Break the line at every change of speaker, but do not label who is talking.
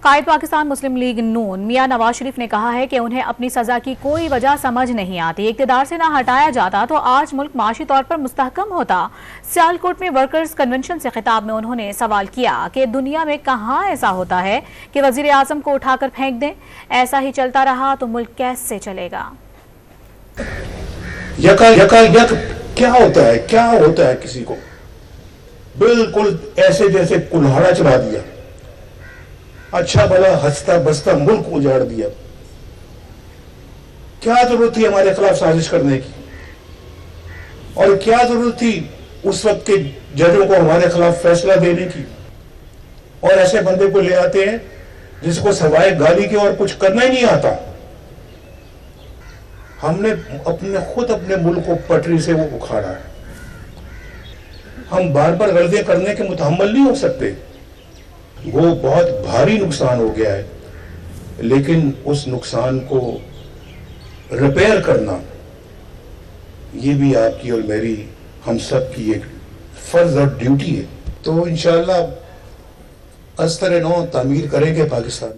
قائد پاکستان مسلم league نون میاں نواز شریف نے کہا ہے کہ انہیں اپنی سزا کی کوئی وجہ سمجھ نہیں آتی. اقتدار سے نہ ہٹایا جاتا تو آج ملک معاشی طور پر مستحکم ہوتا. سیالکوٹ میں ورکرز کنونشن سے خطاب میں انہوں نے سوال کیا کہ دنیا میں کہاں ایسا ہوتا ہے کہ وزیر اعظم کو اٹھا کر پھینک دیں. ایسا ہی چلتا رہا تو ملک کیسے چلے گا؟
یک کیا ہوتا ہے کسی کو بالکل ایسے جیسے کلہاڑا چلا دیا, اچھا بھلا ہنستا بستا ملک اجاڑ دیا. کیا ضرورت تھی ہمارے خلاف سازش کرنے کی, اور کیا ضرورت تھی اس وقت کے ججوں کو ہمارے خلاف فیصلہ دینے کی؟ اور ایسے بندے کو لے آتے ہیں جس کو سوائے گالی کے اور کچھ کرنا ہی نہیں آتا. ہم نے خود اپنے ملک کو پٹری سے وہ اکھاڑا ہے. ہم بار بار غلطیاں کرنے کے متحمل نہیں ہو سکتے. وہ بہت بھاری نقصان ہو گیا ہے, لیکن اس نقصان کو ریپیئر کرنا یہ بھی آپ کی اور میری, ہم سب کی ایک فرض اور ڈیوٹی ہے. تو انشاءاللہ از طرح نو تعمیر کریں گے پاکستان.